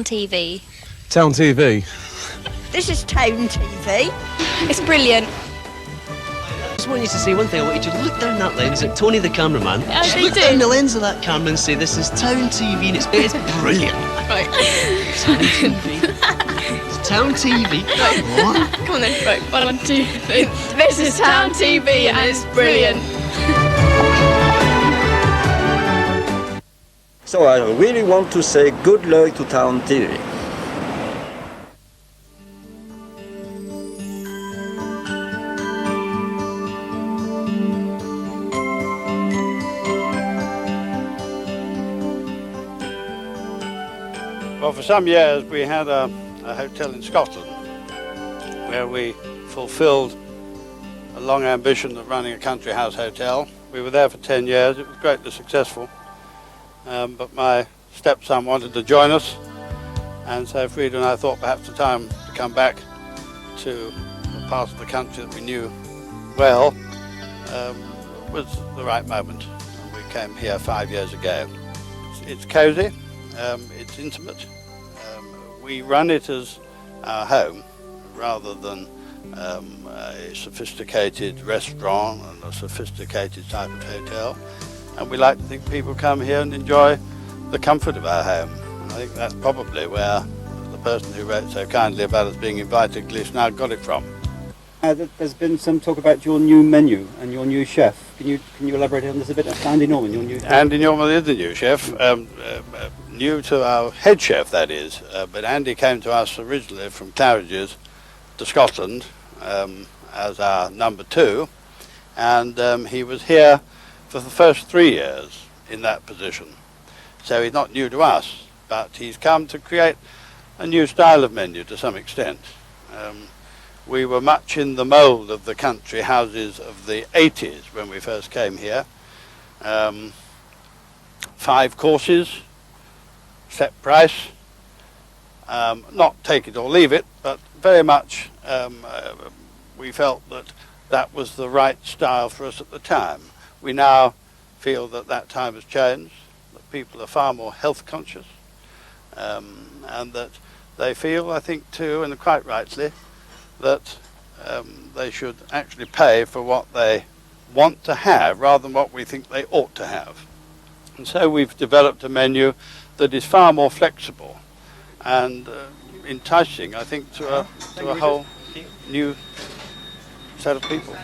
TownTV. TownTV. This is TownTV. It's brilliant. I just want you to see one thing. I want you to look down that lens at Tony the cameraman. Just look down the lens of that camera and say, this is TownTV, and it's brilliant. Right. TownTV. It's TownTV. What? Come on then. Right. 1, 2, 3. This is TownTV and it's brilliant. So I really want to say good luck to TownTV. Well, for some years we had a hotel in Scotland where we fulfilled a long ambition of running a country house hotel. We were there for 10 years. It was greatly successful. But my stepson wanted to join us, and so Frida and I thought perhaps the time to come back to a part of the country that we knew well was the right moment. And we came here 5 years ago. It's cosy, it's intimate. We run it as our home rather than a sophisticated restaurant and a sophisticated type of hotel. And we like to think people come here and enjoy the comfort of our home. And I think that's probably where the person who wrote so kindly about us being invited to Glisnagh got it from. There's been some talk about your new menu and your new chef. Can you elaborate on this a bit? Andy Norman, your new chef. Andy Norman is the new chef, new to our head chef, that is. But Andy came to us originally from Claridge's to Scotland as our number 2, and he was here for the first 3 years in that position. So he's not new to us, but he's come to create a new style of menu to some extent. We were much in the mould of the country houses of the 80s when we first came here. 5 courses, set price, not take it or leave it, but very much we felt that that was the right style for us at the time. We now feel that that time has changed, that people are far more health conscious, and that they feel, I think too, and quite rightly, that they should actually pay for what they want to have rather than what we think they ought to have. And so we've developed a menu that is far more flexible and enticing, I think, to a whole new set of people.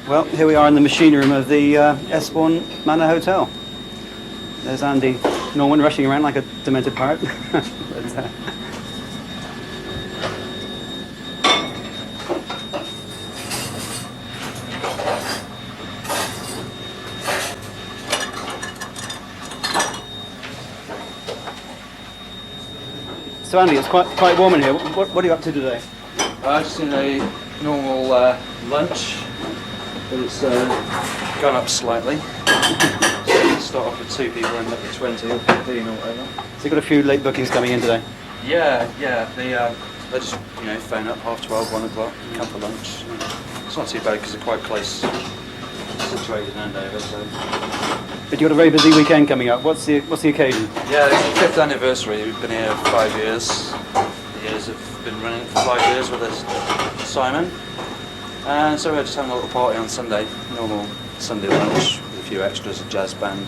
Well, here we are in the machine room of the Essebourne Manor Hotel. There's Andy Norman rushing around like a demented parrot. So Andy, it's quite warm in here. What are you up to today? Just in a normal lunch, but it's gone up slightly. So you start off with 2 people, end up with 20 or 15 or whatever. So you've got a few late bookings coming in today? Yeah. They just phone up 12:30, 1 o'clock, come for lunch. It's not too bad because they're quite close situated in Andover. So. But you've got a very busy weekend coming up. What's the occasion? Yeah, it's the 5th anniversary. We've been here 5 years. The years have been running for 5 years with us, Simon. And so we're just having a little party on Sunday, normal Sunday lunch with a few extras, a jazz band,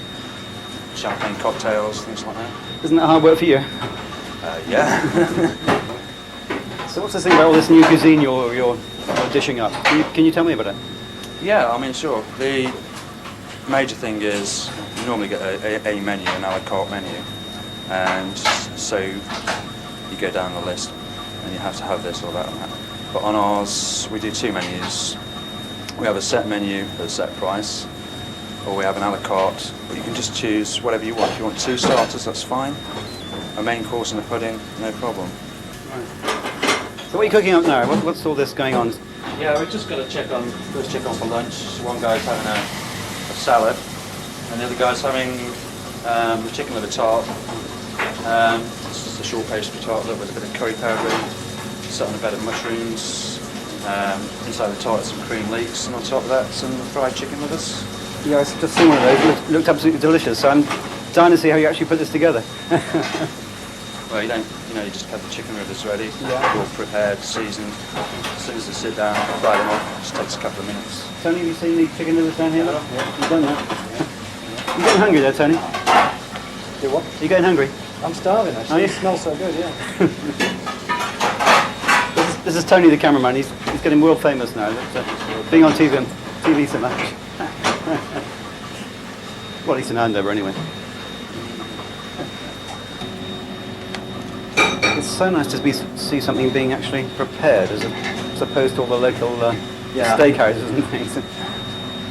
champagne cocktails, things like that. Isn't that hard work for you? Yeah. So what's this thing about all this new cuisine you're dishing up? Can you tell me about it? Yeah, I mean, sure. The major thing is you normally get a menu, an a la carte menu, and so you go down the list and you have to have this or that and that. But on ours, we do 2 menus. We have a set menu at a set price, or we have an a la carte, but you can just choose whatever you want. If you want 2 starters, that's fine. A main course and a pudding, no problem. Right. So what are you cooking up now? What's all this going on? Yeah, we're just going to first check on for lunch. One guy's having a salad, and the other guy's having the chicken liver tart. It's just a short pastry tart with a bit of curry powder in, set on a bed of mushrooms. Inside the tart, some cream leeks, and on top of that, some fried chicken livers. Yeah, I've just seen one of those. It looked absolutely delicious. So I'm dying to see how you actually put this together. Well, you just have the chicken rivers ready, Yeah. all prepared, seasoned. As soon as they sit down, fry them off. It just takes a couple of minutes. Tony, have you seen the chicken livers down here? Yeah. You've done that? You getting hungry there, Tony? Do what? Are you getting hungry? I'm starving actually. Are you? It smells so good, yeah. This is Tony the cameraman. He's getting world famous now. Being on TV so much. Well, at least in Andover anyway. It's so nice to see something being actually prepared as opposed to all the local steakhouses and things.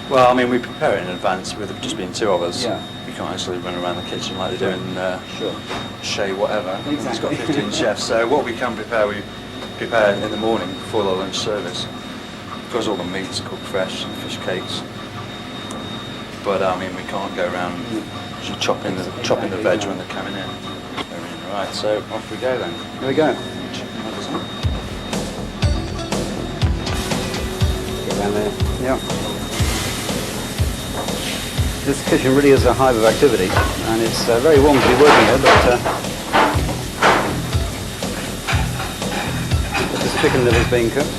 Well, I mean, we prepare it in advance with just being two of us. Yeah. We can't actually run around the kitchen like they do in Sure. Shea whatever. Exactly. It's got 15 chefs, so what we can prepare, we prepare in the morning before the lunch service. Because all the meat's cooked fresh and fish cakes. But I mean, we can't go around chopping the veg when they're coming in. Right, so off we go then. Here we go. Get down there. Yeah. This kitchen really is a hive of activity, and it's very warm to be working here, but this chicken liver's being cooked.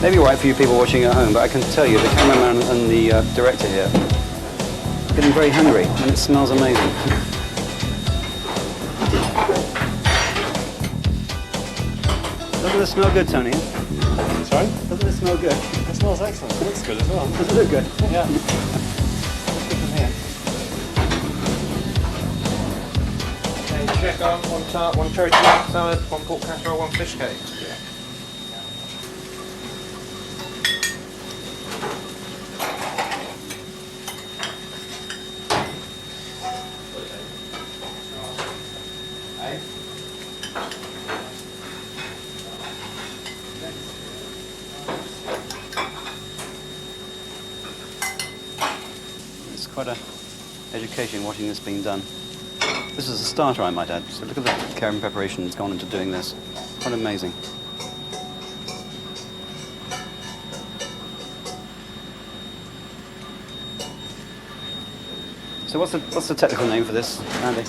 Maybe right for you people watching at home, but I can tell you the cameraman and the director here are getting very hungry, and it smells amazing. Doesn't it smell good, Tony? Sorry? Doesn't it smell good? It smells excellent. It looks good as well. Does it look good? Yeah. Let's get from here. Okay, check on one tart, one cherry tomato salad, one pork casserole, one fish cake. Yeah. It's quite an education watching this being done. This is a starter, I might add. So look at the care and preparation that's gone into doing this. Quite amazing. So what's the technical name for this, Andy?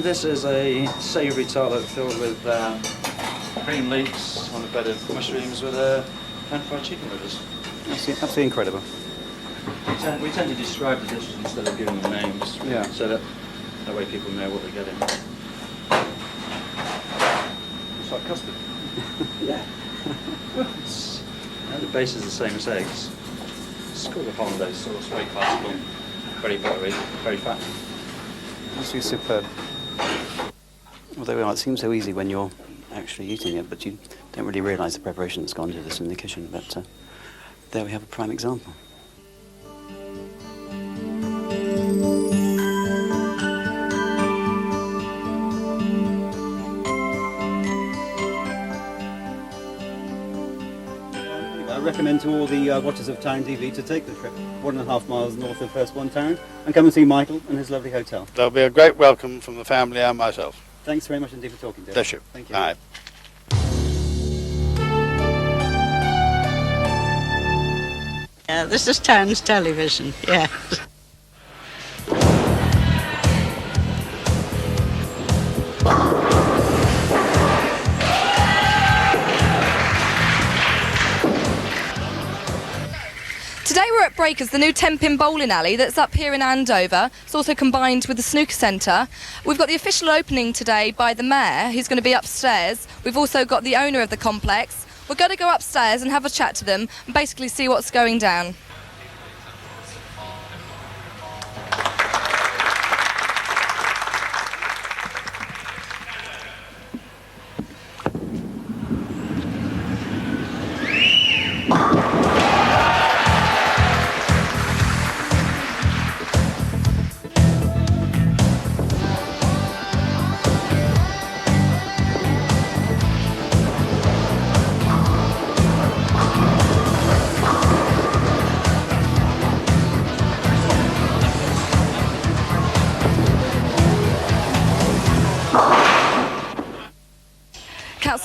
This is a savoury tartlet filled with cream leeks on a bed of mushrooms with pan-fried chicken livers. Absolutely incredible. We tend to describe the dishes instead of giving them names, Yeah. so that way people know what they're getting. It's like custard. Yeah. The base is the same as eggs. It's called a hollandaise sauce, very classical, very buttery, very fat. Absolutely superb. Although it seems so easy when you're actually eating it, but you don't really realise the preparation that's gone into this in the kitchen. But there we have a prime example. I recommend to all the watchers of TownTV to take the trip 1.5 miles north of Hurstbourne Town and come and see Michael and his lovely hotel. There'll be a great welcome from the family and myself. Thanks very much indeed for talking to us. Bless you. Thank you. All right. Yeah, this is Town's television, yeah. Today we're at Breakers, the new 10-pin bowling alley that's up here in Andover. It's also combined with the snooker centre. We've got the official opening today by the Mayor, who's going to be upstairs. We've also got the owner of the complex. We're going to go upstairs and have a chat to them and basically see what's going down.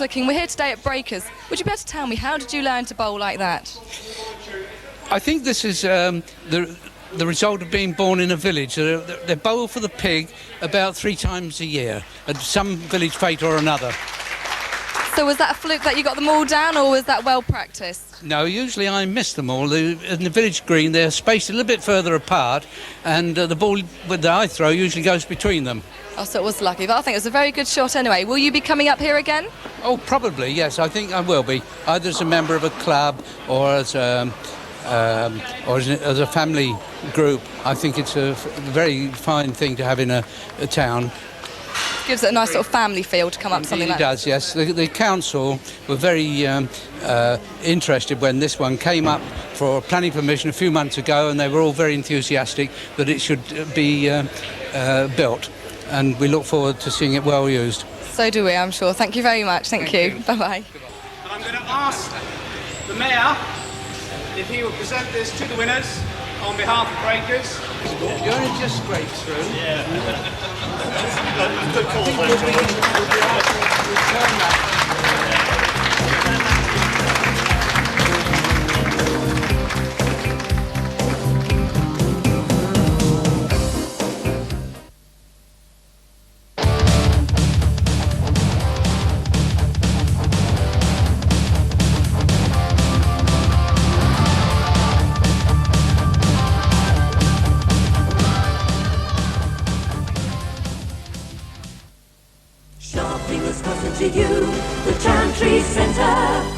looking. We're here today at Breakers. Would you be able to tell me, how did you learn to bowl like that? I think this is the result of being born in a village. They bowl for the pig about 3 times a year, at some village fete or another. So was that a fluke that you got them all down, or was that well practiced? No, usually I miss them all. In the village green, they're spaced a little bit further apart, and the ball that I throw usually goes between them. Oh, so it was lucky, but I think it was a very good shot anyway. Will you be coming up here again? Oh, probably, yes. I think I will be, either as a member of a club or as a family group. I think it's a very fine thing to have in a town. Gives it a nice sort of family feel to come up something like that. It does, yes. The council were very interested when this one came up for planning permission a few months ago, and they were all very enthusiastic that it should be built, and we look forward to seeing it well used. So do we, I'm sure. Thank you very much. Thank you. Bye-bye. And I'm going to ask the Mayor if he will present this to the winners on behalf of Breakers. You only just scraped through. Yeah. Good call.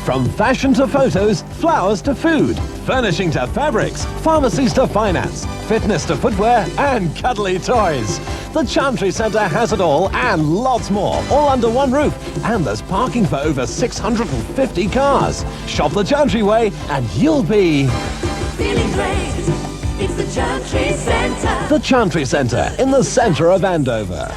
From fashion to photos, flowers to food, furnishing to fabrics, pharmacies to finance, fitness to footwear, and cuddly toys. The Chantry Centre has it all and lots more, all under one roof. And there's parking for over 650 cars. Shop the Chantry way and you'll be feeling great. It's the Chantry Centre. The Chantry Centre in the centre of Andover.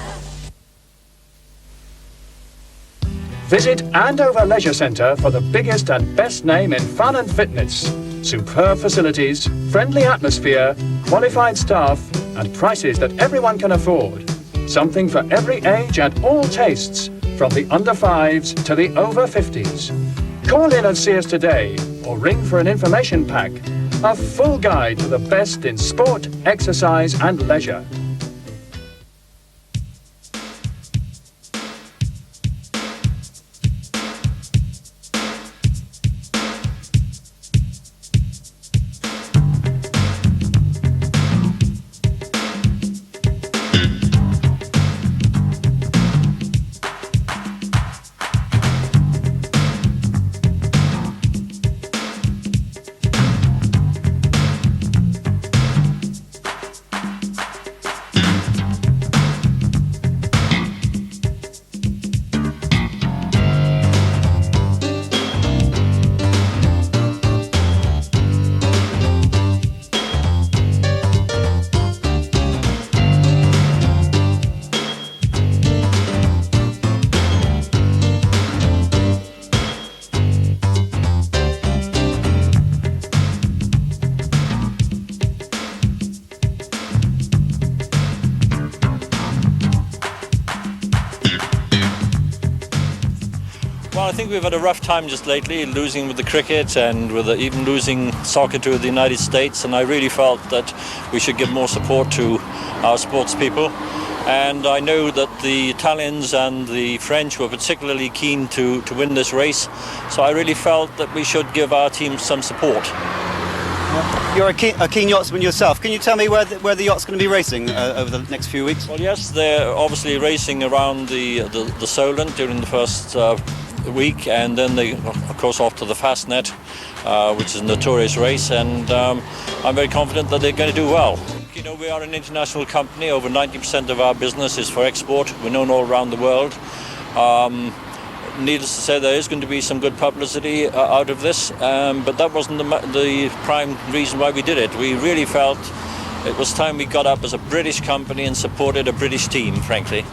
Visit Andover Leisure Centre for the biggest and best name in fun and fitness. Superb facilities, friendly atmosphere, qualified staff, and prices that everyone can afford. Something for every age and all tastes, from the under 5s to the over 50s. Call in and see us today, or ring for an information pack. A full guide to the best in sport, exercise, and leisure. Well, I think we've had a rough time just lately, losing with the cricket and with even losing soccer to the United States, and I really felt that we should give more support to our sports people. And I know that the Italians and the French were particularly keen to win this race, so I really felt that we should give our team some support. You're a keen yachtsman yourself. Can you tell me where the yacht's going to be racing over the next few weeks? Well, yes, they're obviously racing around the Solent during the first week, and then they, of course, off to the Fastnet, which is a notorious race, and I'm very confident that they're going to do well. You know, we are an international company. Over 90% of our business is for export. We're known all around the world. Needless to say, there is going to be some good publicity out of this, but that wasn't the prime reason why we did it. We really felt it was time we got up as a British company and supported a British team, frankly.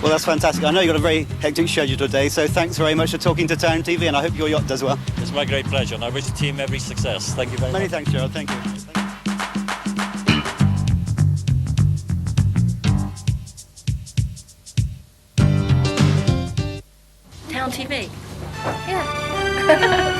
Well, that's fantastic. I know you've got a very hectic schedule today, so thanks very much for talking to TownTV, and I hope your yacht does well. It's my great pleasure, and I wish the team every success. Thank you very much. Many thanks, Gerald. Thank you. TownTV. Yeah.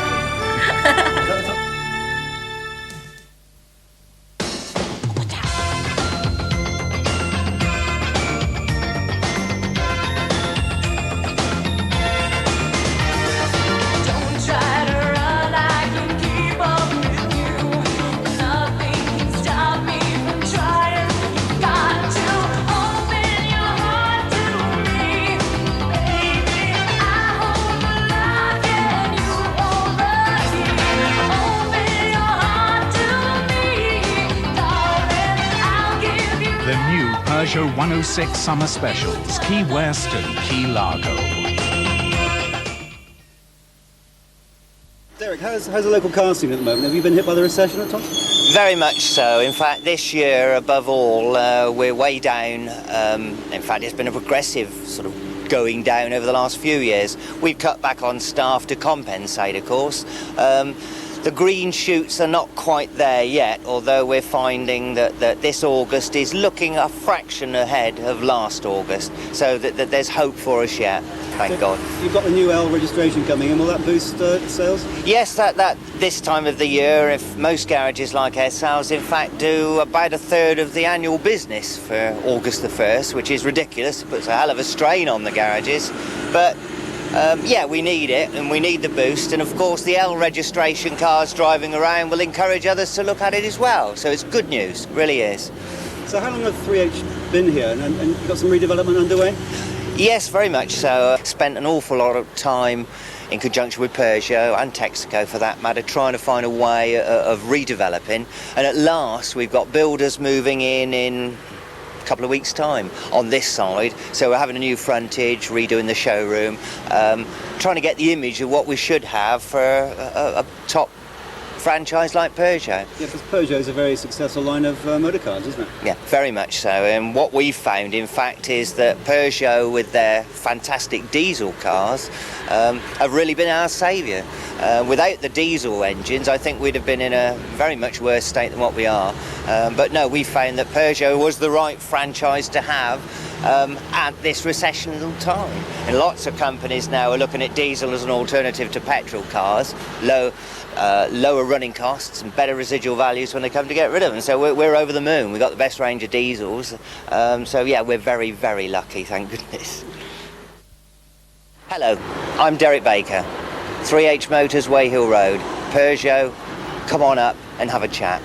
Peugeot 106 Summer Specials, Key West and Key Largo. Derek, how's the local car scene at the moment? Have you been hit by the recession at all? Very much so. In fact, this year, above all, we're way down. In fact, it's been a progressive sort of going down over the last few years. We've cut back on staff to compensate, of course. The green shoots are not quite there yet, although we're finding that this August is looking a fraction ahead of last August, so that there's hope for us yet, thank God. You've got the new L registration coming in, will that boost sales? Yes, that this time of the year, if most garages like ourselves, in fact, do about a third of the annual business for August the 1st, which is ridiculous. It puts a hell of a strain on the garages, but yeah, we need it, and we need the boost, and of course the L registration cars driving around will encourage others to look at it as well, so it's good news, it really is. So how long have 3H been here, and you've got some redevelopment underway? Yes, very much so. Spent an awful lot of time in conjunction with Peugeot and Texaco for that matter, trying to find a way of redeveloping, and at last we've got builders moving in a couple of weeks' time on this side, so we're having a new frontage, redoing the showroom, trying to get the image of what we should have for a top franchise like Peugeot. Yeah, because Peugeot is a very successful line of motor cars, isn't it? Yeah, very much so. And what we've found, in fact, is that Peugeot, with their fantastic diesel cars, have really been our saviour. Without the diesel engines, I think we'd have been in a very much worse state than what we are. But no, we found that Peugeot was the right franchise to have at this recessional time. And lots of companies now are looking at diesel as an alternative to petrol cars, lower running costs and better residual values when they come to get rid of them. So we're over the moon. We've got the best range of diesels. So yeah, we're very, very lucky, thank goodness. Hello, I'm Derek Baker, 3H Motors, Wayhill Road, Peugeot. Come on up and have a chat.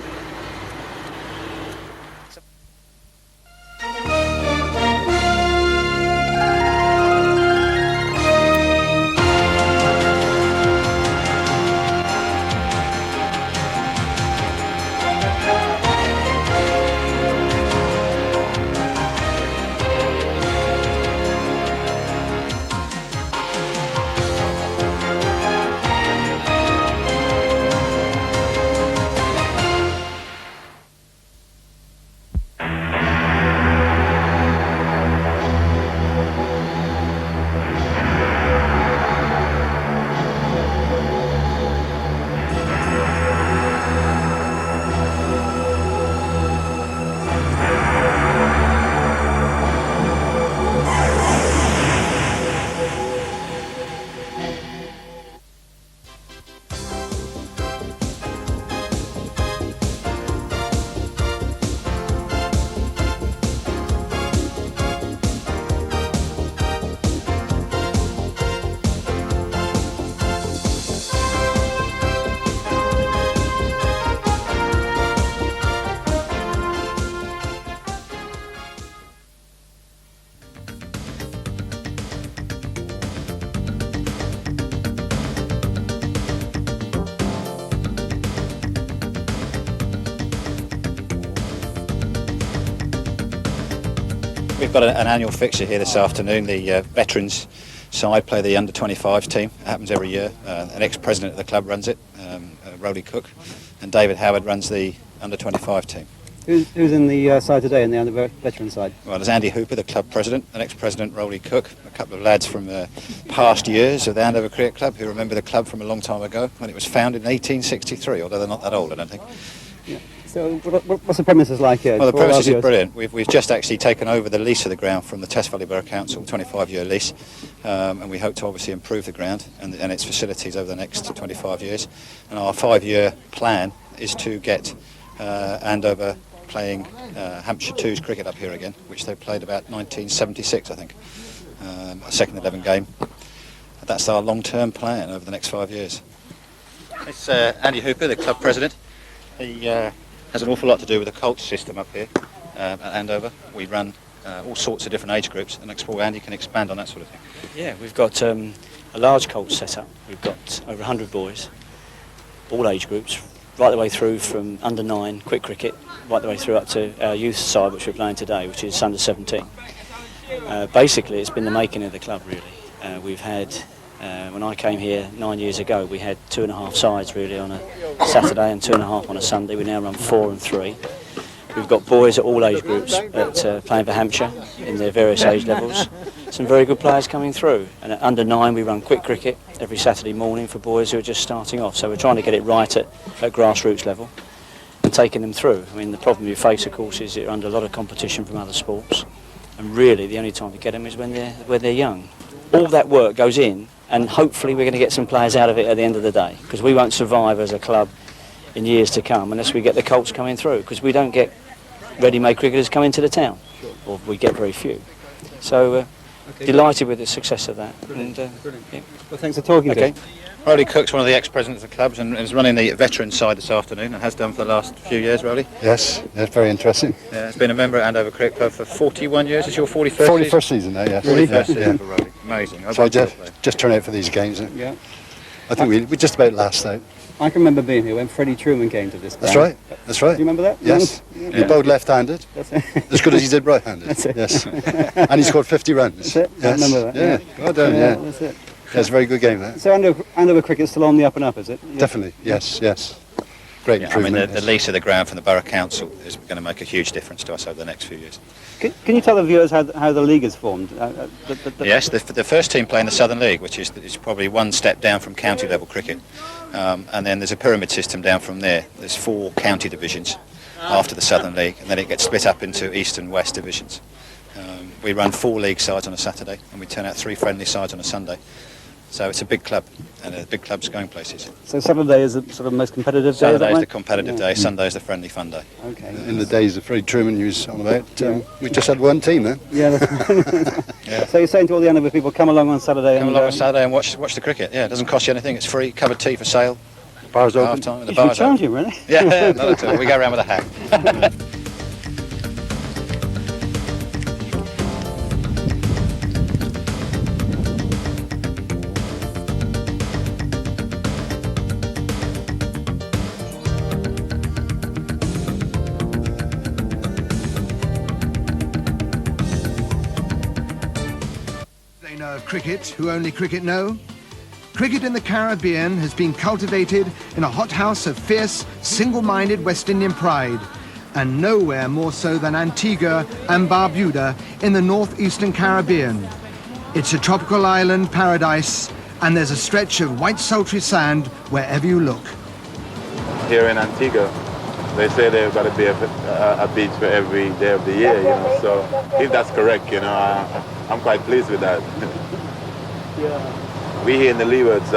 We've got an annual fixture here this afternoon. The veterans side play the under-25 team. It happens every year. An ex-president of the club runs it, Rowley Cook, and David Howard runs the under-25 team. Who's in the side today, in the under-veteran side? Well, there's Andy Hooper, the club president, an ex-president, Rowley Cook, a couple of lads from past years of the Andover Cricket Club who remember the club from a long time ago when it was founded in 1863, although they're not that old, I don't think. Yeah. So what's the premises like here? Well, the premises is brilliant. We've just actually taken over the lease of the ground from the Test Valley Borough Council, 25-year lease, and we hope to obviously improve the ground and its facilities over the next 25 years. And our 5-year plan is to get Andover playing Hampshire 2's cricket up here again, which they played about 1976, I think, a second 11 game. That's our long-term plan over the next 5 years. It's Andy Hooper, the club president. He has an awful lot to do with the Colts system up here at Andover. We run all sorts of different age groups, and Andy can expand on that sort of thing. Yeah, we've got a large Colts set up. We've got over 100 boys, all age groups, right the way through from under 9 quick cricket, right the way through up to our youth side, which we're playing today, which is under 17. Basically, it's been the making of the club, really. We've had, when I came here 9 years ago, we had 2.5 sides really on a Saturday and 2.5 on a Sunday. We now run 4 and 3. We've got boys at all age groups playing for Hampshire in their various age levels. Some very good players coming through. And at under 9 we run quick cricket every Saturday morning for boys who are just starting off. So we're trying to get it right at grassroots level and taking them through. I mean, the problem you face, of course, is you're under a lot of competition from other sports. And really the only time to get them is when they're young. All that work goes in, and hopefully we're going to get some players out of it at the end of the day, because we won't survive as a club in years to come unless we get the Colts coming through, because we don't get ready-made cricketers coming to the town, or we get very few. So delighted with the success of that. And, yeah. Well, thanks for talking to me. Rowley Cook's one of the ex-presidents of the clubs and is running the veteran side this afternoon and has done for the last few years, Rowley. Yes, that's very interesting. Yeah, it's been a member at Andover Cricket Club for 41 years. It's your 41st 41st season now, yes. 41st season for Rowley. Amazing. So I just turn out for these games. Yeah. I think we just about last out. I can remember being here when Freddie Truman came to this ground. That's right, that's right. Do you remember that? Yes. Yeah. He bowled left-handed, That's it. as good as he did right-handed. That's it. Yes. And he scored 50 runs. That's it. Yes. I remember that. Yeah, well done, yeah. That's it. Yeah, it's a very good game, that. So Andover Cricket's still on the up and up, is it? Yeah. Definitely, yes. Great improvement. I mean, the lease of the ground from the Borough Council is going to make a huge difference to us over the next few years. Can you tell the viewers how the league is formed? Yes, the first team play in the Southern League, which is probably one step down from county level cricket. And then there's a pyramid system down from there. There's 4 county divisions after the Southern League, and then it gets split up into East and West divisions. We run 4 league sides on a Saturday, and we turn out 3 friendly sides on a Sunday. So it's a big club, and a big club's going places. So Saturday is the sort of most competitive day? Saturday's the competitive day, Sunday's the friendly fun day. Okay. In the days of Freddie Truman you was on about, we just had one team then. Yeah. Yeah. So you're saying to all the Andover people, come along on Saturday Come along on Saturday and watch the cricket. Yeah, it doesn't cost you anything. It's free. Covered tea for sale. The bar's open. Half time. The You should bar's charge open. you, really? Yeah, not at all. We go around with a hat. They know of cricket who only cricket know. Cricket in the Caribbean has been cultivated in a hothouse of fierce, single-minded West Indian pride, and nowhere more so than Antigua and Barbuda in the northeastern Caribbean. It's a tropical island paradise, and there's a stretch of white sultry sand wherever you look. Here in Antigua, they say they've got to be a beach for every day of the year, you know, so if that's correct, you know, I'm quite pleased with that. We here in the leewards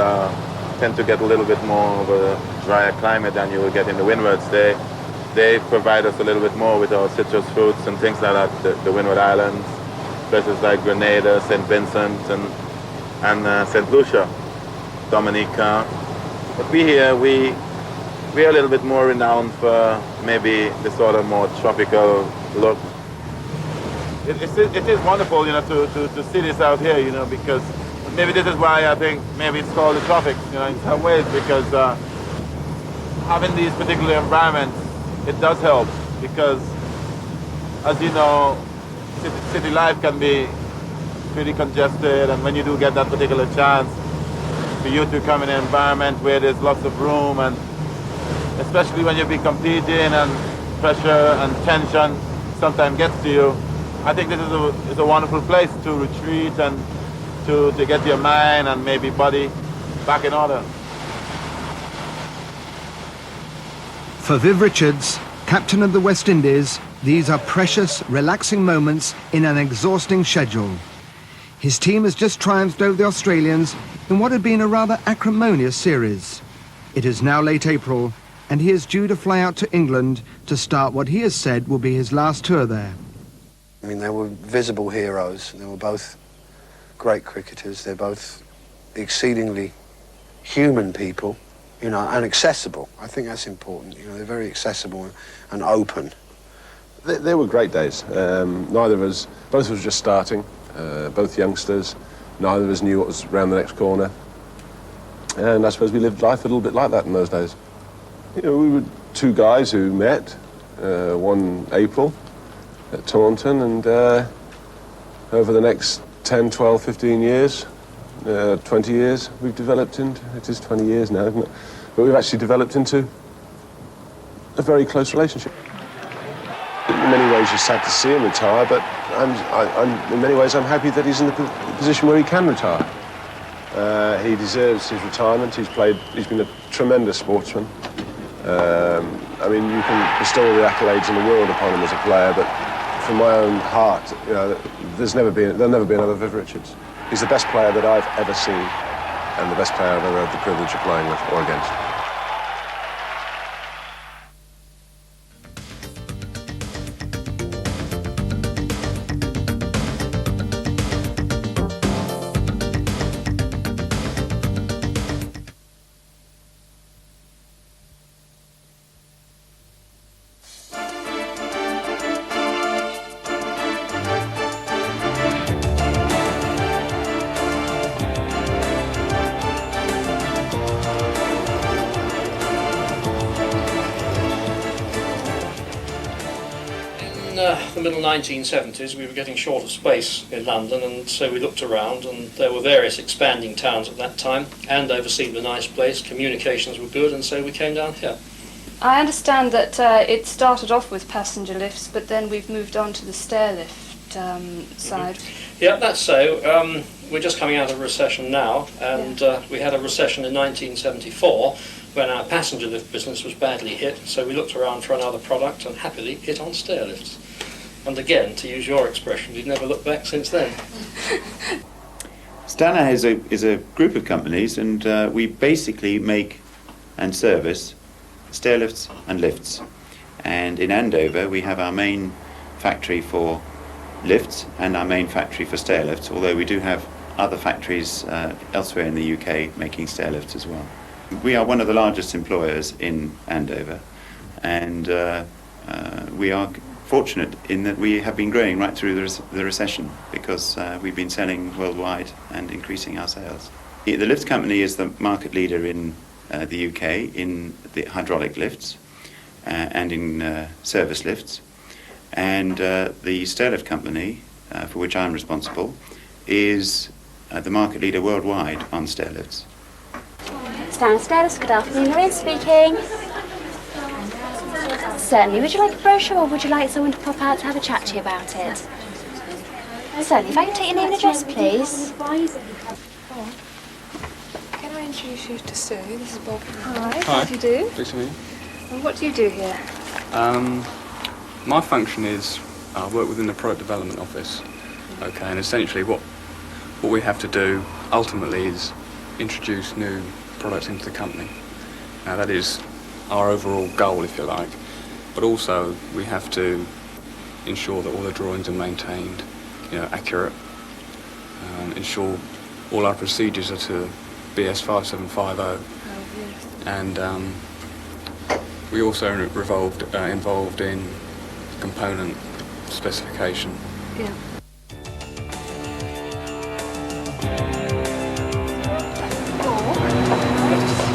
tend to get a little bit more of a drier climate than you will get in the windwards. They provide us a little bit more with our citrus fruits and things like that, the Windward Islands, places like Grenada, St. Vincent, and St. Lucia, Dominica. But we here, we're a little bit more renowned for maybe the sort of more tropical look. It is wonderful, you know, to see this out here, you know, because maybe this is why I think maybe it's called the tropics, you know, in some ways, because having these particular environments, it does help, because as you know, city life can be pretty congested, and when you do get that particular chance for you to come in an environment where there's lots of room, and especially when you be competing and pressure and tension sometimes gets to you, I think this is a wonderful place to retreat and to get your mind and maybe body back in order. For Viv Richards, captain of the West Indies, these are precious, relaxing moments in an exhausting schedule. His team has just triumphed over the Australians in what had been a rather acrimonious series. It is now late April, and he is due to fly out to England to start what he has said will be his last tour there. I mean, they were visible heroes. They were both great cricketers. They're both exceedingly human people, you know, and accessible. I think that's important. You know, they're very accessible and open. They were great days. Neither of us, both of us just starting, both youngsters. Neither of us knew what was around the next corner. And I suppose we lived life a little bit like that in those days. You know, we were two guys who met one April at Taunton, and over the next 10, 12, 15 years, 20 years, we've developed into, it is 20 years now, isn't it? But we've actually developed into a very close relationship. In many ways, you're sad to see him retire, but in many ways, I'm happy that he's in the position where he can retire. He deserves his retirement. He's been a tremendous sportsman. I mean, you can bestow all the accolades in the world upon him as a player, but from my own heart, you know, there'll never be another Viv Richards. He's the best player that I've ever seen, and the best player I've ever had the privilege of playing with or against. The middle 1970s, we were getting short of space in London, and so we looked around, and there were various expanding towns at that time. Andover seemed a nice place, communications were good, and so we came down here. I understand that it started off with passenger lifts, but then we've moved on to the stair lift side. Yeah, that's so. We're just coming out of a recession now, and we had a recession in 1974 when our passenger lift business was badly hit, so we looked around for another product and happily hit on stair lifts. And again, to use your expression, we've never looked back since then. Stannah is a group of companies, and we basically make and service stair lifts and lifts. And in Andover, we have our main factory for lifts and our main factory for stair lifts, although we do have other factories elsewhere in the UK making stair lifts as well. We are one of the largest employers in Andover, and we are fortunate in that we have been growing right through the recession, because we've been selling worldwide and increasing our sales. The lift company is the market leader in the UK in the hydraulic lifts and in service lifts, and the stair lift company, for which I'm responsible, is the market leader worldwide on stair lifts. Stannah Stair Lifts, good afternoon, Rees speaking. Certainly. Would you like a brochure, or would you like someone to pop out to have a chat to you about it? Certainly. If I can take your name and address, please. Can I introduce you to Sue? This is Bob. Hi. How do you do? Pleased to meet you. And what do you do here? My function is I work within the product development office. Okay, and essentially what we have to do ultimately is introduce new products into the company. Now that is our overall goal, if you like, but also we have to ensure that all the drawings are maintained, accurate, ensure all our procedures are to BS 5750, and we also are involved in component specification. Yeah.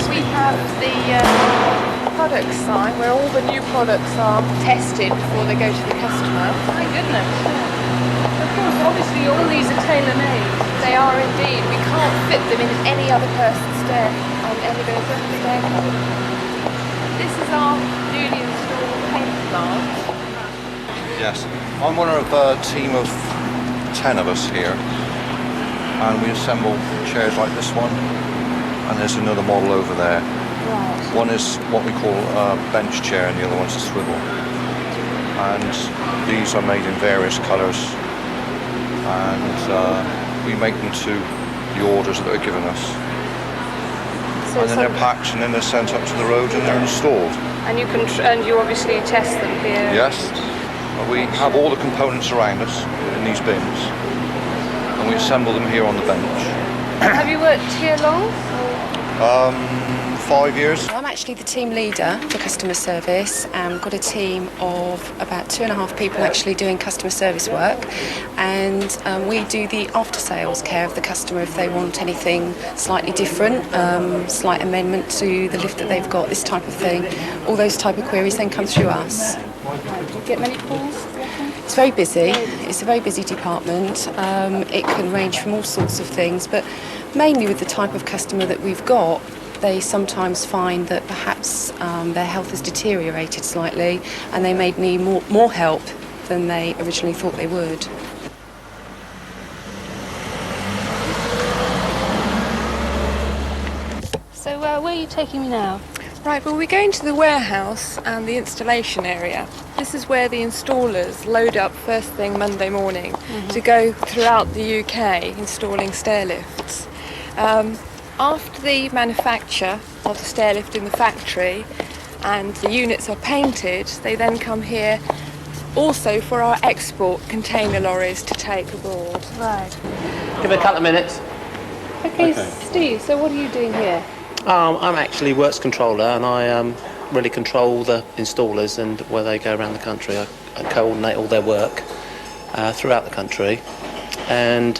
We have the product sign where all the new products are tested before they go to the customer. My goodness. Of course, obviously all these are tailor-made. They are indeed. We can't fit them in any other person's stair on any other person's stair code. This is our newly installed paint plant. Yes, I'm one of a team of 10 of us here, and we assemble chairs like this one, and there's another model over there. Right. One is what we call a bench chair and the other one's a swivel. And these are made in various colours, and we make them to the orders that are given us. So and then they're packed and then they're sent up to the road and they're installed. And you can, and you obviously test them here. Yes. We have all the components around us in these bins, and we assemble them here on the bench. Have you worked here long? 5 years. I'm actually the team leader for customer service. We've got a team of about 2.5 people actually doing customer service work, and we do the after sales care of the customer if they want anything slightly different, slight amendment to the lift that they've got, this type of thing. All those type of queries then come through us. Do you get many calls? It's very busy. It's a very busy department. It can range from all sorts of things, but mainly with the type of customer that we've got, they sometimes find that perhaps their health has deteriorated slightly and they may need more help than they originally thought they would. So where are you taking me now? Right, well, we're going to the warehouse and the installation area. This is where the installers load up first thing Monday morning to go throughout the UK installing stair lifts. After the manufacture of the stair lift in the factory and the units are painted, they then come here also for our export container lorries to take aboard. Right. Give it a couple of minutes. Okay, Steve, so what are you doing here? I'm actually works controller, and I really control the installers and where they go around the country. I coordinate all their work throughout the country and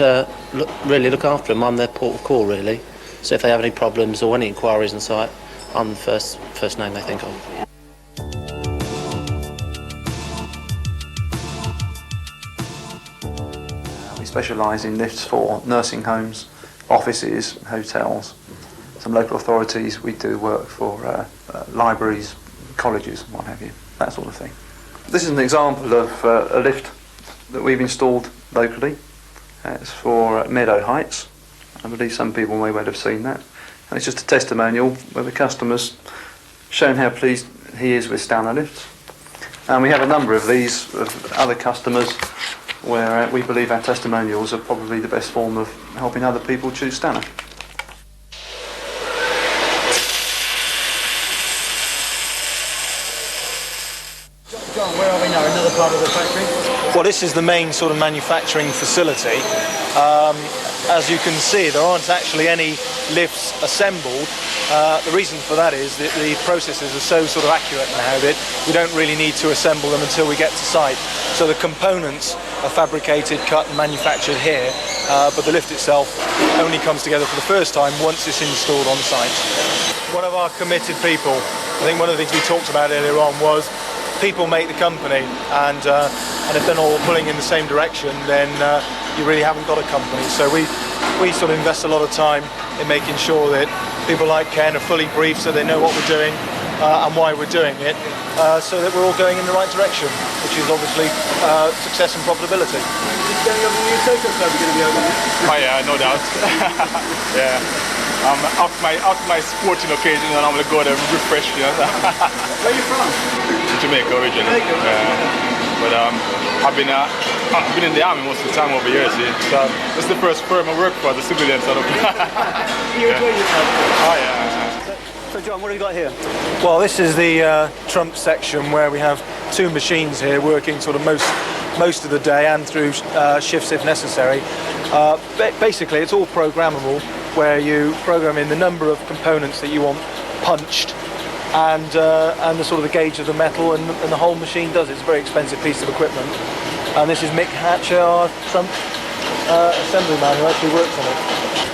really look after them. I'm their port of call, really. So if they have any problems or any inquiries on site, I'm the first name they think of. We specialise in lifts for nursing homes, offices, hotels, some local authorities. We do work for libraries, colleges, what have you, that sort of thing. This is an example of a lift that we've installed locally. It's for Meadow Heights. I believe some people may well have seen that. And it's just a testimonial where the customer's shown how pleased he is with Stannah lifts. And we have a number of these of other customers where we believe our testimonials are probably the best form of helping other people choose Stannah. John, where are we now? Another part of the factory? Well, this is the main sort of manufacturing facility. As you can see, there aren't actually any lifts assembled. The reason for that is that the processes are so sort of accurate now that we don't really need to assemble them until we get to site. So the components are fabricated, cut and manufactured here, but the lift itself only comes together for the first time once it's installed on site. One of our committed people, I think one of the things we talked about earlier on was people make the company, and if they're not all pulling in the same direction, then you really haven't got a company. So we sort of invest a lot of time in making sure that people like Ken are fully briefed so they know what we're doing and why we're doing it, so that we're all going in the right direction, which is obviously success and profitability. Going over the new Tokyo Club are going to be open? Oh yeah, no doubt. Yeah. After my sporting occasion, and I'm gonna go there and refresh, you know. Where are you from? Jamaica originally. But I've been in the army most of the time over here. See, so this is the first firm I work for, the civilian sort of. You enjoy yourself? Oh yeah. So John, what have you got here? Well, this is the trump section where we have two machines here working sort of most of the day and through shifts if necessary. Basically, it's all programmable, where you program in the number of components that you want punched and the sort of the gauge of the metal, and the whole machine does it. It's a very expensive piece of equipment. And this is Mick, our trump assembly man who actually works on it.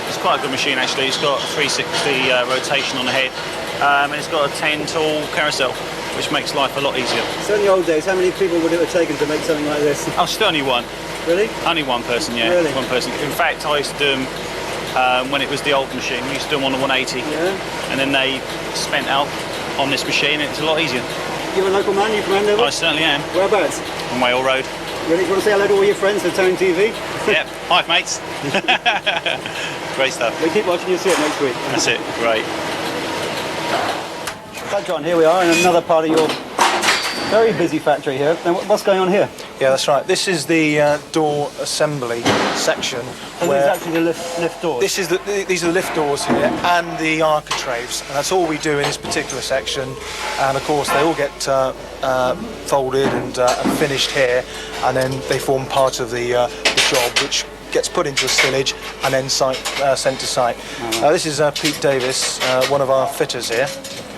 It's quite a good machine actually. It's got a 360 rotation on the head, and it's got a 10-tool carousel, which makes life a lot easier. So in the old days, how many people would it have taken to make something like this? Oh, still only one. Really? Only one person, yeah. Really? One person. In fact, I used to do them when it was the old machine. We used to do them on the 180. Yeah. And then they spent out on this machine, and it's a lot easier. You're a local man, you from Andover? I certainly am. Whereabouts? On Whale Road. Really? You want to say hello to all your friends at TownTV? Yep. Hi, mates. Great stuff. We keep watching you, see it next week. That's it. Great. Right, John, here we are in another part of your very busy factory here. Now, what's going on here? Yeah, that's right. This is the door assembly section. So these are actually the lift doors? These are the lift doors here and the architraves, and that's all we do in this particular section. And of course, they all get folded and finished here, and then they form part of the job, which gets put into a stillage and then sent to site. This is Pete Davis, one of our fitters here.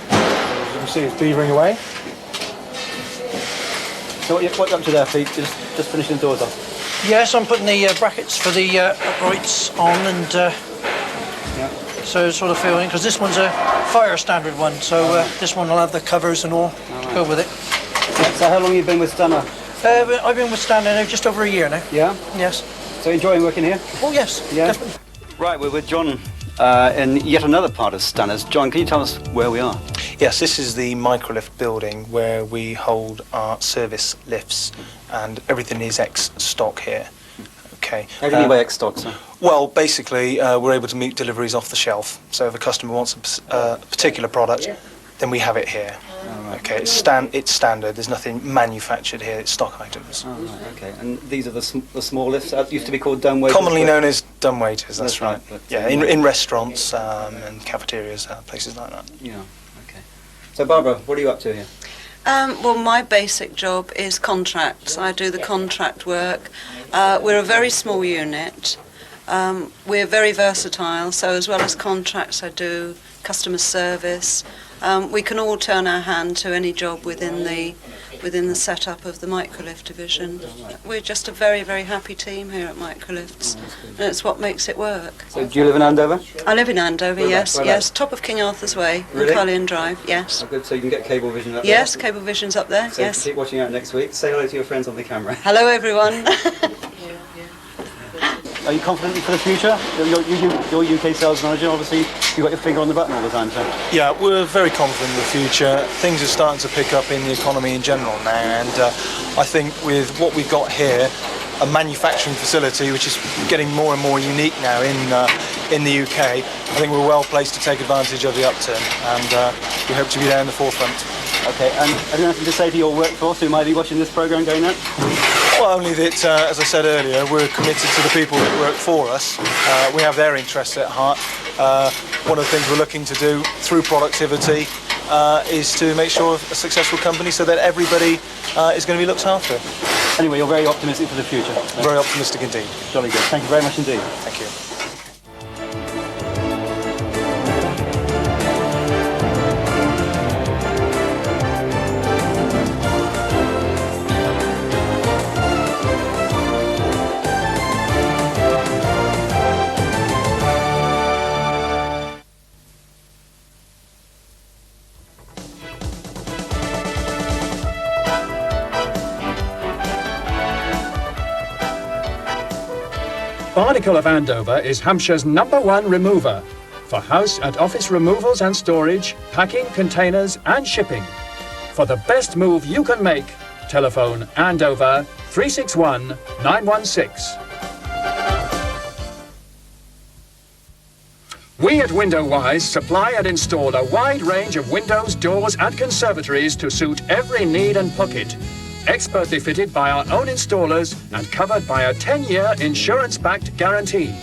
As you can see, it's beavering away. So what are you up to there, Pete? Just finishing the doors off? Yes, I'm putting the brackets for the uprights on, and so sort of feeling, because this one's a fire standard one, so this one will have the covers and all go with it. Yeah, so how long have you been with Stannah? I've been with Stannah now just over a year now. Yeah? Yes. So enjoying working here? Oh yes, yeah. Definitely. Right, we're with John in yet another part of Stannah's. John, can you tell us where we are? Yes, this is the microlift building where we hold our service lifts, and everything is ex-stock here. Okay. How do you mean by ex-stock, sir? Well, basically, we're able to meet deliveries off the shelf. So if a customer wants a particular product, then we have it here. Okay, it's standard. There's nothing manufactured here. It's stock items. Oh, right, okay. And these are the small lifts. That used to be called dumb waiters. Commonly known as dumb waiters. That's right. But, yeah, in restaurants and cafeterias, places like that. Yeah. Okay. So Barbara, what are you up to here? Well, my basic job is contracts. I do the contract work. We're a very small unit. We're very versatile, so as well as contracts, I do customer service. We can all turn our hand to any job within the setup of the microlift division. We're just a very, very happy team here at Microlifts, and it's what makes it work. So do you live in Andover? I live in Andover, Whereabouts? yes, top of King Arthur's Way, Really? Cullion Drive, yes. Oh, good. So you can get cable vision up there? Yes, cable vision's up there, So yes. keep watching out next week. Say hello to your friends on the camera. Hello, everyone. Are you confident for the future? Your UK sales manager, obviously, you've got your finger on the button all the time, so. Yeah, we're very confident in the future. Things are starting to pick up in the economy in general now, and I think with what we've got here, a manufacturing facility which is getting more and more unique now in the UK, I think we're well placed to take advantage of the upturn, and we hope to be there in the forefront. Okay, and have you anything to say to your workforce who might be watching this programme going out? Well, only that, as I said earlier, we're committed to the people that work for us. We have their interests at heart. One of the things we're looking to do through productivity is to make sure a successful company so that everybody is going to be looked after. Anyway, you're very optimistic for the future. Very optimistic indeed. Jolly good. Thank you very much indeed. Thank you. Barnacle of Andover is Hampshire's #1 remover for house and office removals and storage, packing, containers and shipping. For the best move you can make, telephone Andover 361 916. We at WindowWise supply and install a wide range of windows, doors and conservatories to suit every need and pocket. Expertly fitted by our own installers and covered by a 10-year insurance-backed guarantee.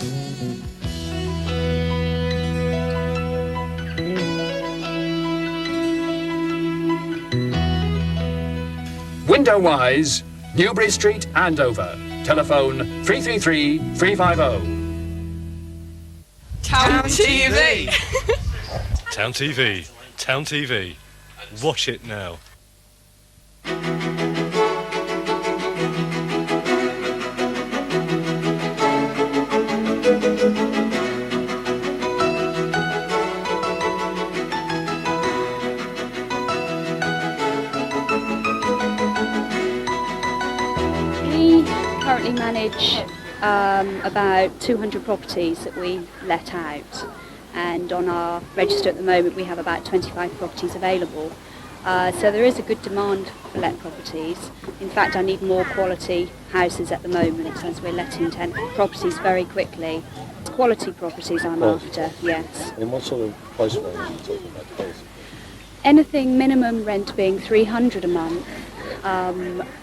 WindowWise, Newbury Street, Andover. Telephone 333 350. TownTV. TownTV. TownTV. Watch it now. We currently manage about 200 properties that we let out, and on our register at the moment we have about 25 properties available. So there is a good demand for let properties. In fact, I need more quality houses at the moment as we're letting properties very quickly. Quality properties I'm after, yes. In what sort of price range are you talking about, please? Anything minimum rent being £300 a month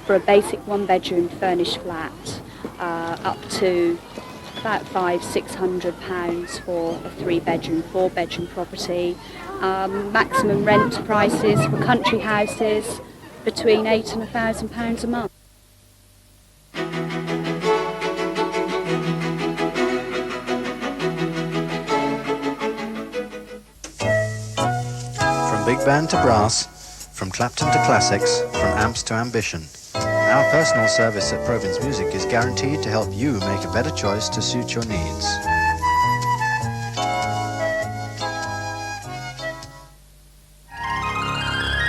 for a basic 1-bedroom furnished flat, up to about £500-600 for a 3-bedroom, 4-bedroom property. Maximum rent prices for country houses between £800 and £1,000 a month. From big band to brass, from Clapton to classics, from amps to ambition. Our personal service at Province Music is guaranteed to help you make a better choice to suit your needs.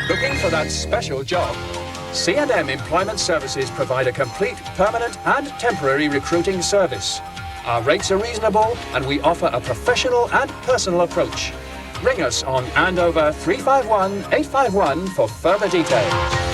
Looking for that special job? C&M Employment Services provide a complete, permanent and temporary recruiting service. Our rates are reasonable and we offer a professional and personal approach. Ring us on Andover 351 851 for further details.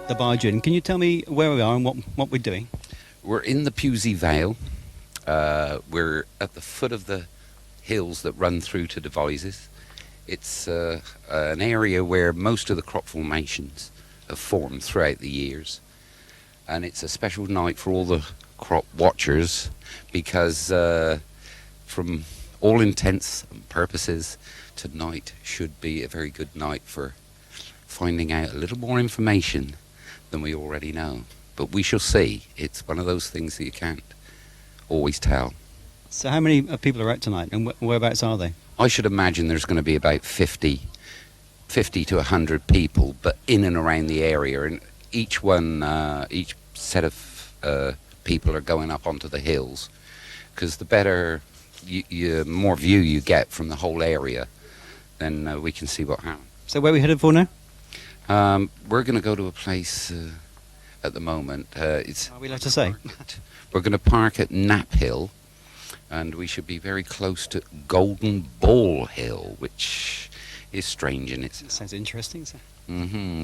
The Barge Inn. Can you tell me where we are and what we're doing? We're in the Pewsey Vale. We're at the foot of the hills that run through to Devizes. It's an area where most of the crop formations have formed throughout the years. And it's a special night for all the crop watchers because from all intents and purposes, tonight should be a very good night for finding out a little more information than we already know. But we shall see. It's one of those things that you can't always tell. So how many people are out tonight and whereabouts are they? I should imagine there's going to be about 50 to 100 people, but in and around the area. And each set of people are going up onto the hills because the better, more view you get from the whole area, then we can see what happens. So where are we headed for now? We're going to go to a place at the moment. Are we allowed to say? We're going to park at Knapp Hill, and we should be very close to Golden Ball Hill, which is strange in itself. Sounds interesting, sir.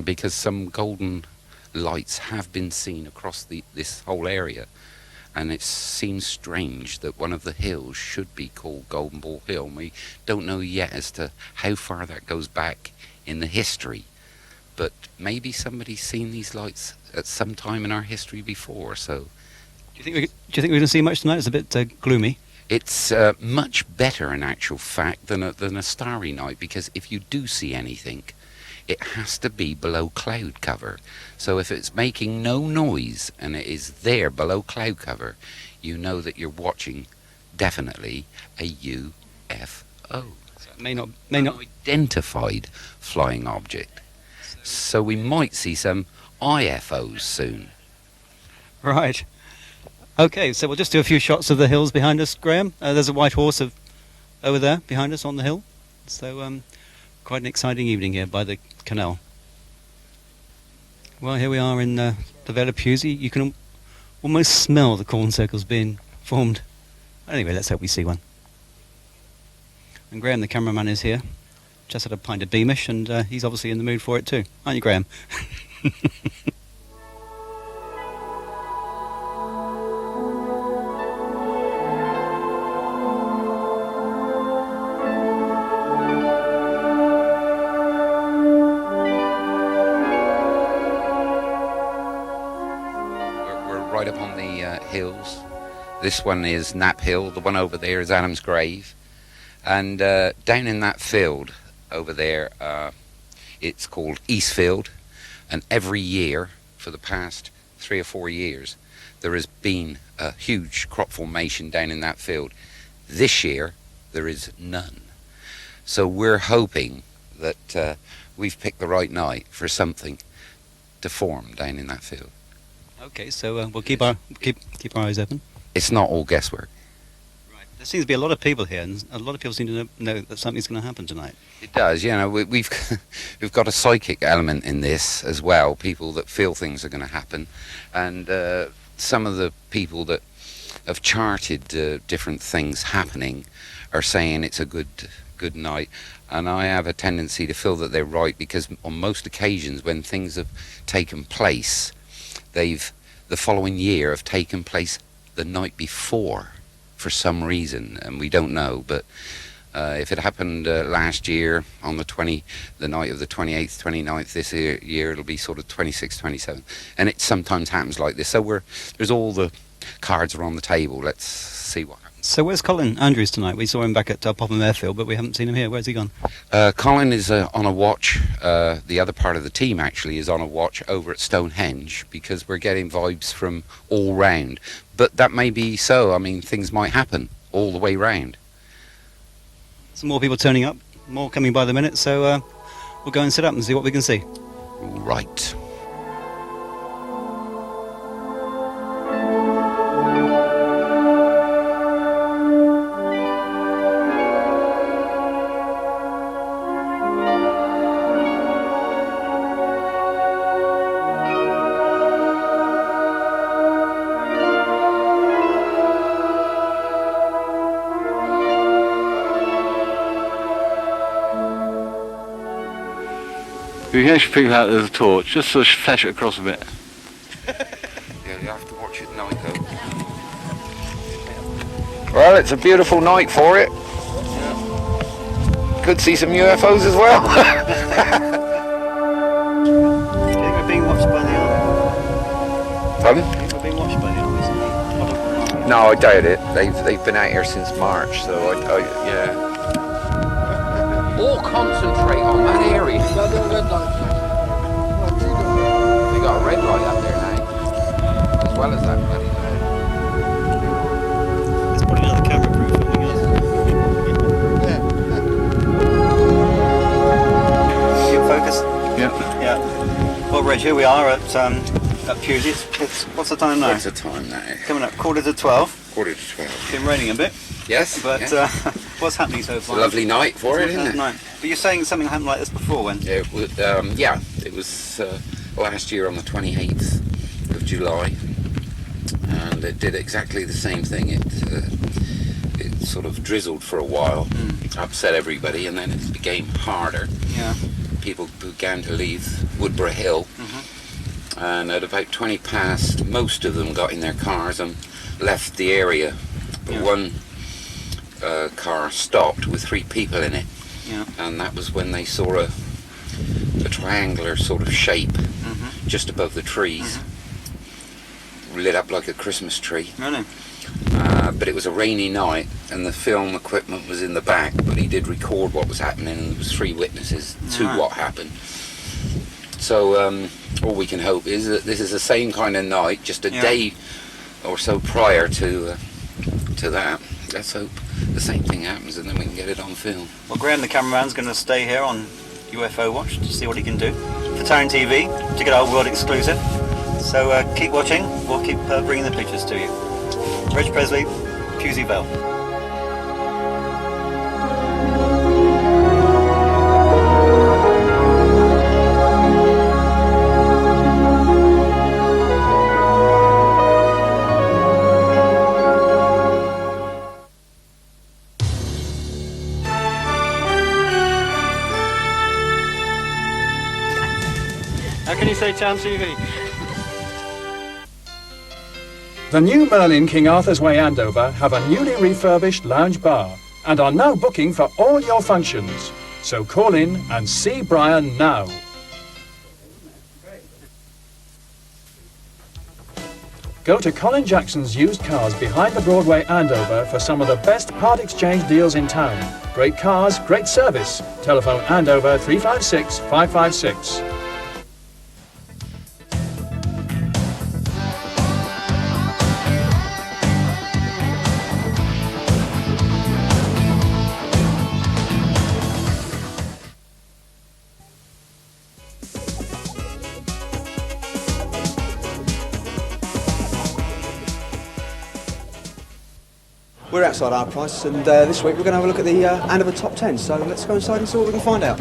Because some golden lights have been seen across this whole area, and it seems strange that one of the hills should be called Golden Ball Hill. And we don't know yet as to how far that goes back in the history. But maybe somebody's seen these lights at some time in our history before. So, do you think we're going to see much tonight? It's a bit gloomy. It's much better, in actual fact, than a starry night. Because if you do see anything, it has to be below cloud cover. So if it's making no noise and it is there below cloud cover, you know that you're watching definitely a UFO. So it may not identified flying object. So we might see some IFOs soon. Right. Okay, so we'll just do a few shots of the hills behind us, Graham. There's a white horse over there behind us on the hill. So quite an exciting evening here by the canal. Well, here we are in the Vale of Pewsey. You can almost smell the corn circles being formed. Anyway, let's hope we see one. And Graham, the cameraman, is here. Just had a pint of Beamish, and he's obviously in the mood for it too. Aren't you, Graham? We're right up on the hills. This one is Knapp Hill. The one over there is Adam's Grave. And down in that field over there, it's called Eastfield, and every year for the past 3 or 4 years there has been a huge crop formation down in that field. This year there is none, so we're hoping that we've picked the right night for something to form down in that field. Okay, so we'll keep our eyes open. It's not all guesswork. There seems to be a lot of people here, and a lot of people seem to know that something's going to happen tonight. It does, you know. We've got a psychic element in this as well. People that feel things are going to happen, and some of the people that have charted different things happening are saying it's a good night, and I have a tendency to feel that they're right, because on most occasions when things have taken place, the following year have taken place the night before for some reason, and we don't know. But if it happened last year on the night of the 28th, 29th, this year it'll be sort of 26th, 27th, and it sometimes happens like this. So there's all the cards are on the table. Let's see what happens. So where's Colin Andrews tonight? We saw him back at Popham Airfield, but we haven't seen him here. Where's he gone? Colin is on a watch. The other part of the team actually is on a watch over at Stonehenge, because we're getting vibes from all round. But that may be so. I mean, things might happen all the way round. Some more people turning up, more coming by the minute, so we'll go and sit up and see what we can see. Right. You can actually people out there's a torch, just sort of flash it across a bit. Yeah, you have to watch it at night though. Well, it's a beautiful night for it. Could see some UFOs as well. Do you think we're being watched by the army? Pardon? Do you think we're being watched by the army? No, I doubt it. They've been out here since March, so yeah. All concentrate on that area. They got a red light up there now, as well as that bloody light. There's probably another camera crew filming us. You focus? Yeah. Well, Reg, here we are at Pewsey. It's what's the time now? What's the time now? Coming up 11:45. 11:45. It's been raining a bit. Yes. But what's happening so far? It's a lovely night for it, isn't it? Night. But you're saying something happened like this before, when? It was, it was last year on the 28th of July, and it did exactly the same thing. It sort of drizzled for a while, upset everybody, and then it became harder. Yeah. People began to leave Woodborough Hill, and at about 20 past, most of them got in their cars and left the area. But one car stopped with 3 people in it, and that was when they saw a triangular sort of shape just above the trees, lit up like a Christmas tree. Really? But it was a rainy night, and the film equipment was in the back, but he did record what was happening, and there was 3 witnesses to what happened. So all we can hope is that this is the same kind of night, just a day or so prior to that. Let's hope the same thing happens, and then we can get it on film. Well, Graham, the cameraman's going to stay here on UFO Watch to see what he can do for TownTV to get our world exclusive. So keep watching. We'll keep bringing the pictures to you. Reg Presley, Pewsey Vale. How can you say TownTV? The new Merlin King Arthur's Way Andover have a newly refurbished lounge bar and are now booking for all your functions. So call in and see Brian now. Go to Colin Jackson's used cars behind the Broadway Andover for some of the best part exchange deals in town. Great cars, great service. Telephone Andover 356 556. We're outside our price, and this week we're going to have a look at the Andover Top 10, so let's go inside and see what we can find out.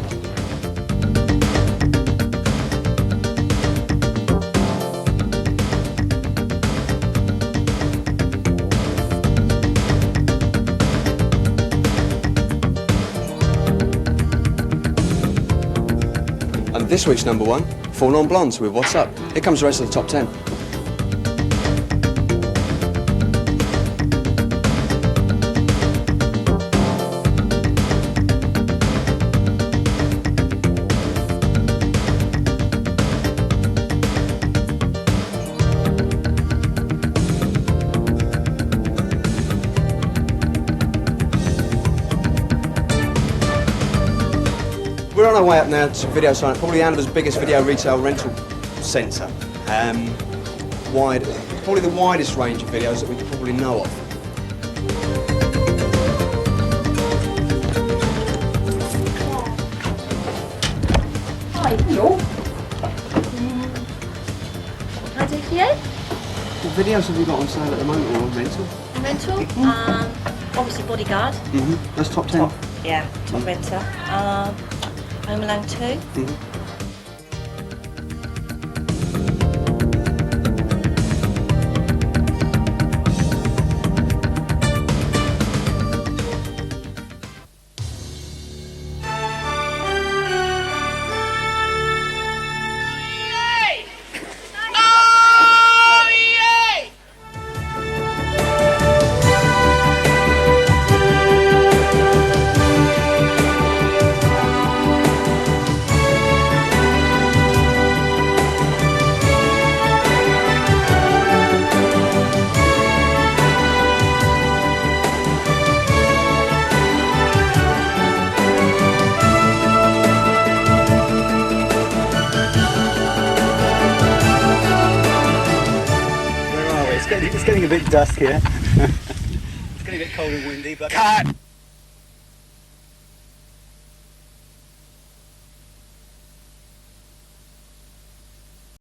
This week's number one, Forlorn Blondes with What's Up. Here comes the rest of the top 10. We're on our way up now to Video Solent, probably Andover's biggest video retail rental centre. Probably the widest range of videos that we could probably know of. Hi, Joe. Can I do for you? What videos have you got on sale at the moment, or rental? Rental? Obviously Bodyguard. That's top 10. Yeah, top renter. Home Alone 2. It's getting a bit dusk here. It's getting a bit cold and windy, but... Cut!